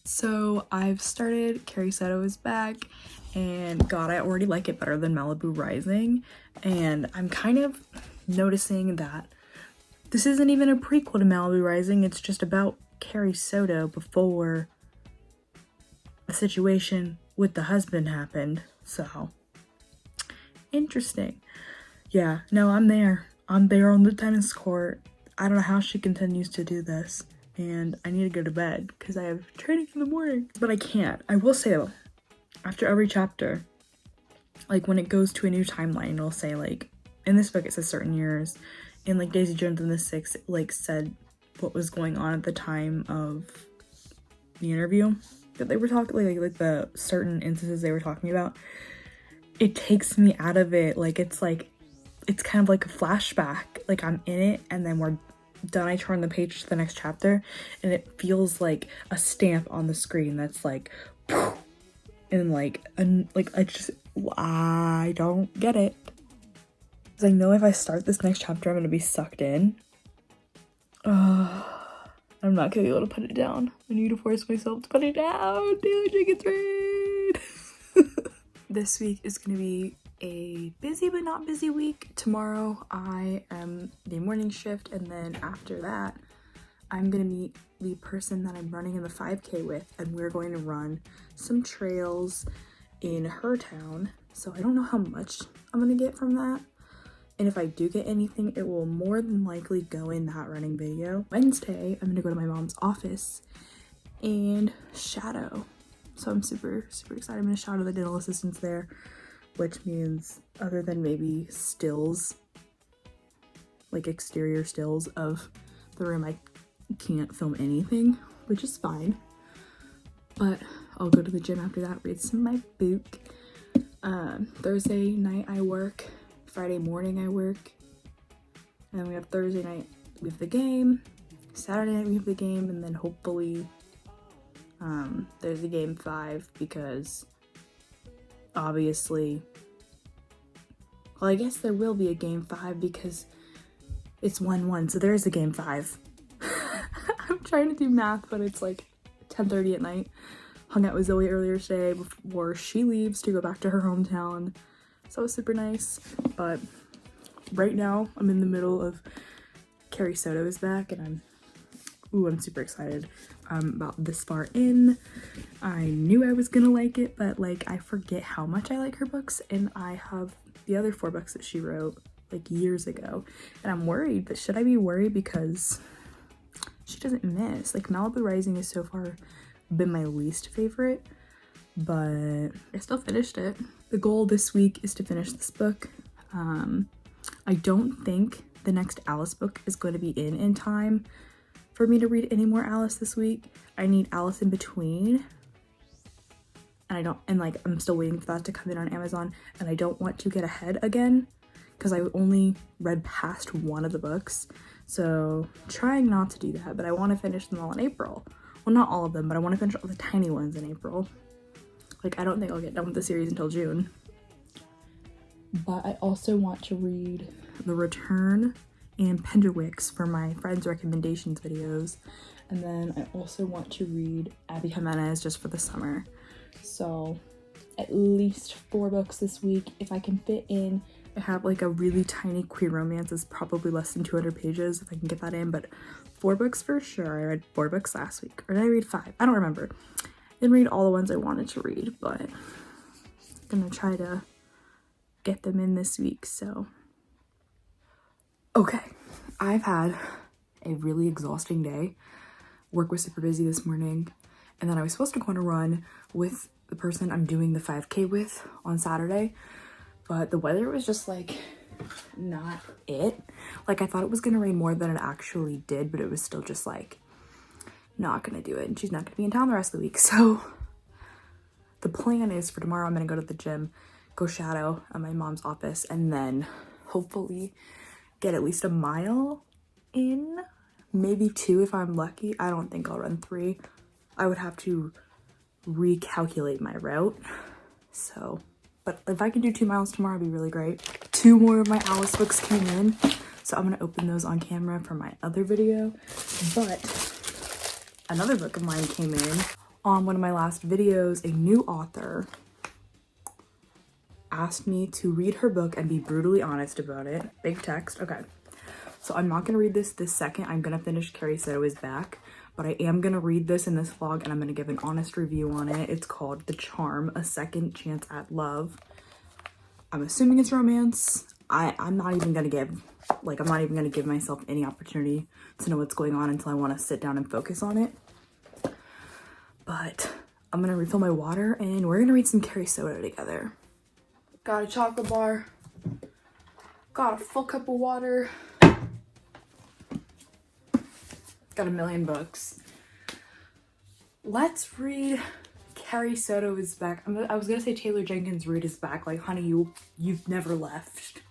So I've started Carrie Soto is back, and God, I already like it better than Malibu Rising, and I'm kind of noticing that this isn't even a prequel to Malibu Rising. It's just about Carrie Soto before the situation with the husband happened. So interesting. Yeah, no, I'm there on the tennis court. I don't know how she continues to do this, and I need to go to bed because I have training in the morning. But I can't. I will say though, after every chapter, like when it goes to a new timeline, it'll say like, in this book it says certain years, and like Daisy Jones and the Six like said what was going on at the time of the interview that they were talking, like the certain instances they were talking about. It takes me out of it. Like it's kind of like a flashback. Like I'm in it and then we're done. I turn the page to the next chapter and it feels like a stamp on the screen that's like, and I don't get it. Because I know if I start this next chapter, I'm gonna be sucked in. I'm not gonna be able to put it down. I need to force myself to put it down. Daily Jenkins Reid. This week is gonna be a busy but not busy week. Tomorrow I am the morning shift, and then after that I'm gonna meet the person that I'm running in the 5K with, and we're going to run some trails in her town. So I don't know how much I'm gonna get from that, and if I do get anything, it will more than likely go in that running video. Wednesday I'm gonna go to my mom's office and shadow. So I'm super excited. I'm gonna shadow the dental assistants there, which means other than maybe stills, like exterior stills of the room, I can't film anything, which is fine. But I'll go to the gym after that, read some of my book. Thursday night I work, Friday morning I work, and then we have Thursday night we have the game, Saturday night we have the game, and then hopefully there's a game 5 because obviously, well, I guess there will be a game 5 because it's 1-1, so there is a game 5. I'm trying to do math, but it's like 10:30 at night. Hung out with Zoe earlier today before she leaves to go back to her hometown, so it was super nice. But right now I'm in the middle of Carrie Soto is back, and I'm super excited. I'm about this far in. I knew I was gonna like it, but like I forget how much I like her books, and I have the other 4 books that she wrote like years ago, and I'm worried. But should I be worried because she doesn't miss? Like Malibu Rising has so far been my least favorite, but I still finished it. The goal this week is to finish this book. I don't think the next Alice book is going to be in time for me to read any more Alice this week. I need Alice in Between, and I'm still waiting for that to come in on Amazon, and I don't want to get ahead again because I only read past one of the books, so trying not to do that. But I want to finish them all in April. Well, not all of them, but I want to finish all the tiny ones in April. Like I don't think I'll get done with the series until June. But I also want to read The Return and Penderwicks for my friends' recommendations videos, and then I also want to read Abby Jimenez just for the summer. So at least 4 books this week if I can fit in. I have like a really tiny queer romance, is probably less than 200 pages if I can get that in, but 4 books for sure. I read 4 books last week, or did I read 5? I don't remember. Didn't read all the ones I wanted to read, but I'm gonna try to get them in this week. So okay, I've had a really exhausting day. Work was super busy this morning, and then I was supposed to go on a run with the person I'm doing the 5K with on Saturday, but the weather was just like not it. Like I thought it was gonna rain more than it actually did, but it was still just like not gonna do it, and she's not gonna be in town the rest of the week. So the plan is for tomorrow I'm gonna go to the gym, go shadow at my mom's office, and then hopefully get at least a mile in, maybe 2 if I'm lucky. I don't think I'll run 3. I would have to recalculate my route. So, but if I can do 2 miles tomorrow, it'd be really great. 2 more of my Alice books came in, so I'm gonna open those on camera for my other video. But another book of mine came in on one of my last videos, a new author asked me to read her book and be brutally honest about it. Big text. Okay. So I'm not going to read this second. I'm going to finish Carrie Soto is Back. But I am going to read this in this vlog and I'm going to give an honest review on it. It's called The Charm, A Second Chance at Love. I'm assuming it's romance. I'm not even going to give, like, I'm not even going to give myself any opportunity to know what's going on until I want to sit down and focus on it. But I'm going to refill my water and we're going to read some Carrie Soto together. Got a chocolate bar. Got a full cup of water. Got a million books. Let's read Carrie Soto is Back. I was gonna say Taylor Jenkins Reid is back. Like, honey, you've never left.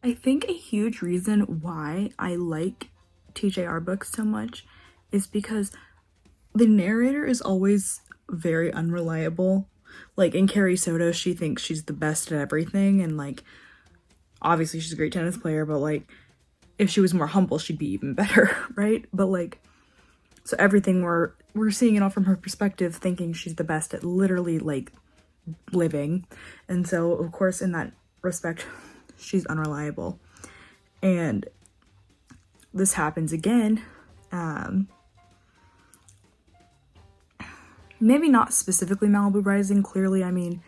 I think a huge reason why I like TJR books so much is because the narrator is always very unreliable. Like, in Carrie Soto, she thinks she's the best at everything, and like, obviously she's a great tennis player, but like, if she was more humble, she'd be even better, right? But like, so everything we're seeing it all from her perspective, thinking she's the best at literally like living. And so of course in that respect, she's unreliable. And this happens again. Maybe not specifically Malibu Rising, clearly, I mean,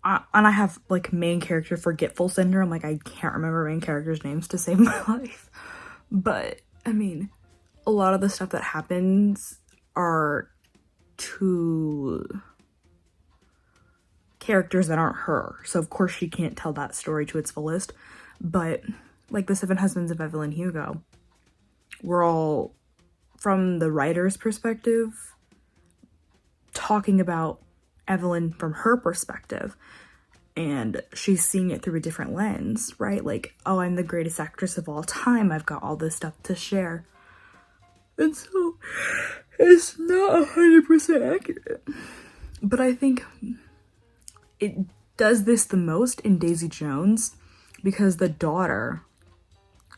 and I have like main character forgetful syndrome, like I can't remember main characters' names to save my life. But I mean, a lot of the stuff that happens are to characters that aren't her. So of course she can't tell that story to its fullest. But like the Seven Husbands of Evelyn Hugo, we're all, from the writer's perspective, talking about Evelyn from her perspective, and she's seeing it through a different lens, right? Like, oh, I'm the greatest actress of all time, I've got all this stuff to share. And so it's not 100% accurate. But I think it does this the most in Daisy Jones, because the daughter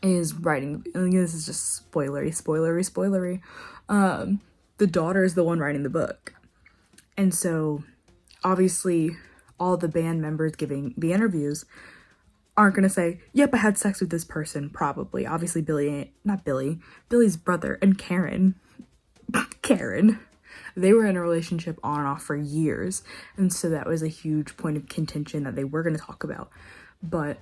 is writing, and this is just spoilery. The daughter is the one writing the book. And so, obviously, all the band members giving the interviews aren't going to say, yep, I had sex with this person, probably. Obviously, Billy's brother and Karen, they were in a relationship on and off for years. And so that was a huge point of contention that they were going to talk about. But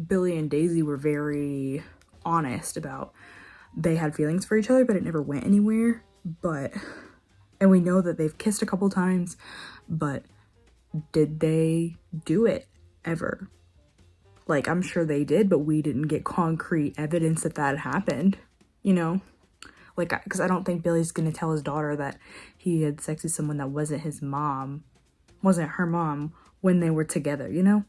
Billy and Daisy were very honest about they had feelings for each other, but it never went anywhere. And we know that they've kissed a couple times, but did they do it ever? Like, I'm sure they did, but we didn't get concrete evidence that that happened, you know? Like, because I don't think Billy's gonna tell his daughter that he had sex with someone that wasn't his mom, wasn't her mom, when they were together, you know?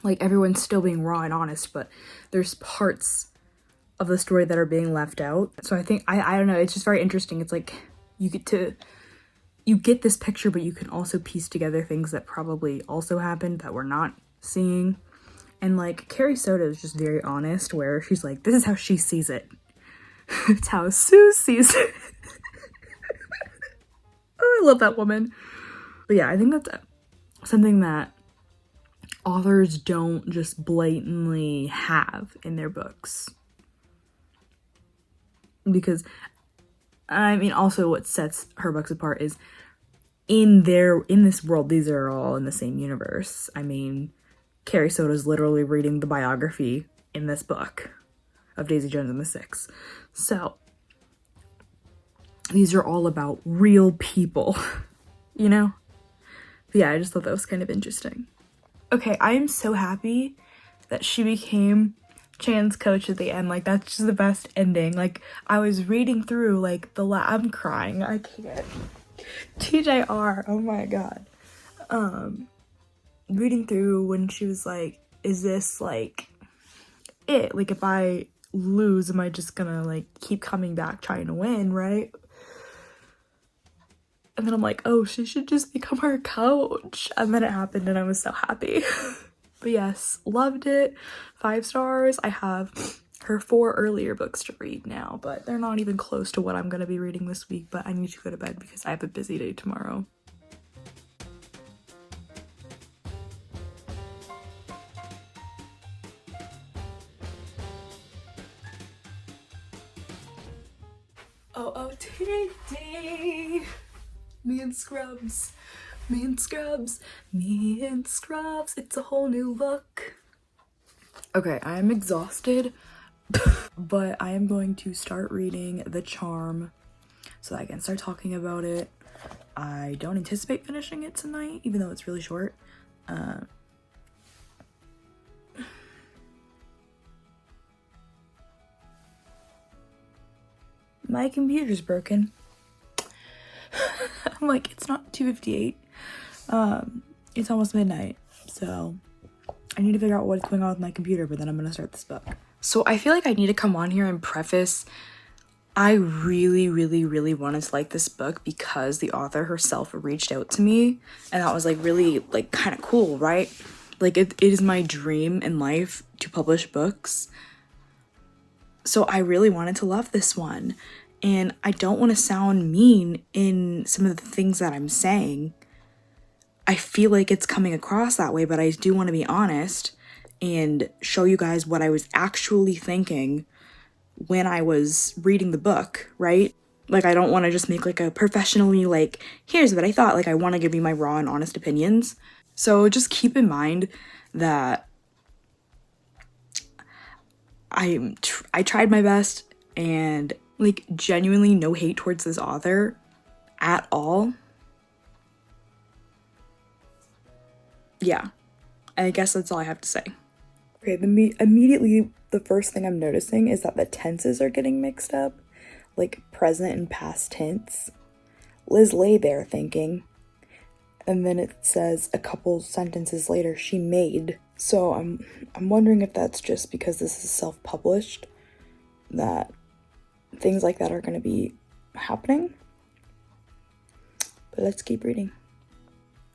Like, everyone's still being raw and honest, but there's parts of the story that are being left out. So I think, I don't know, it's just very interesting. It's like, you get this picture, but you can also piece together things that probably also happened that we're not seeing. And like, Carrie Soto is just very honest, where she's like, this is how she sees it. It's how Sue sees it. Oh, I love that woman. But yeah, I think that's something that authors don't just blatantly have in their books. Because, I mean, also what sets her books apart is in this world, these are all in the same universe. I mean, Carrie Soto is literally reading the biography in this book of Daisy Jones and the Six. So, these are all about real people, you know? But yeah, I just thought that was kind of interesting. Okay, I am so happy that she became Chan's coach at the end. Like, that's just the best ending. Like, I was reading through, like, I'm crying. I can't. TJR, oh my god. Reading through when she was like, is this, like, it? Like, if I lose, am I just gonna, like, keep coming back trying to win, right? And then I'm like, oh, she should just become our coach. And then it happened and I was so happy. But yes, loved it. 5 stars. I have her 4 earlier books to read now, but they're not even close to what I'm going to be reading this week. But I need to go to bed because I have a busy day tomorrow. Oh, today. Me and Scrubs. Me and Scrubs. Me and Scrubs. It's a whole new look. Okay, I am exhausted, but I am going to start reading The Charm so that I can start talking about it. I don't anticipate finishing it tonight, even though it's really short. My computer's broken. I'm like, it's not 2:58. It's almost midnight, so I need to figure out what's going on with my computer, but then I'm gonna start this book. So I feel like I need to come on here and preface, I really, really, really wanted to like this book because the author herself reached out to me, and that was like really like kind of cool, right? Like it is my dream in life to publish books. So I really wanted to love this one. And I don't want to sound mean in some of the things that I'm saying. I feel like it's coming across that way, but I do want to be honest and show you guys what I was actually thinking when I was reading the book, right? Like, I don't want to just make like a professionally like, here's what I thought. Like, I want to give you my raw and honest opinions. So just keep in mind that I tried my best, and like genuinely no hate towards this author at all. Yeah, I guess that's all I have to say. Okay, immediately the first thing I'm noticing is that the tenses are getting mixed up, like present and past tense. Liz lay there thinking, and then it says a couple sentences later, she made. So I'm wondering if that's just because this is self-published, that things like that are going to be happening. But let's keep reading.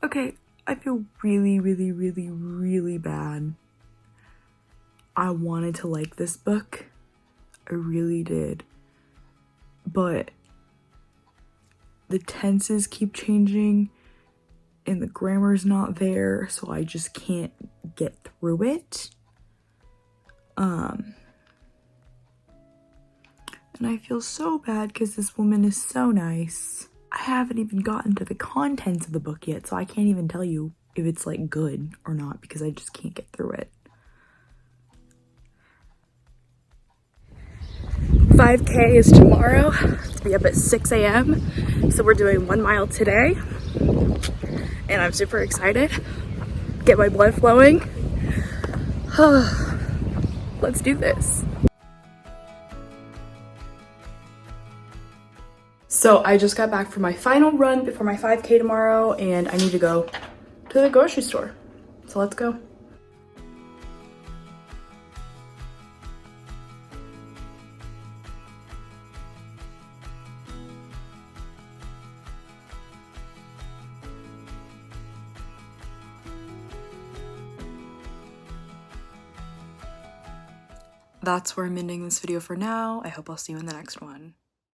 Okay, I feel really, really, really, really bad. I wanted to like this book. I really did. But the tenses keep changing and the grammar's not there, so I just can't get through it. And I feel so bad because this woman is so nice. I haven't even gotten to the contents of the book yet, so I can't even tell you if it's like good or not because I just can't get through it. 5K is tomorrow. I'll be up at 6 a.m. So we're doing 1 mile today. And I'm super excited. Get my blood flowing. Let's do this. So I just got back from my final run before my 5K tomorrow, and I need to go to the grocery store. So let's go. That's where I'm ending this video for now. I hope I'll see you in the next one.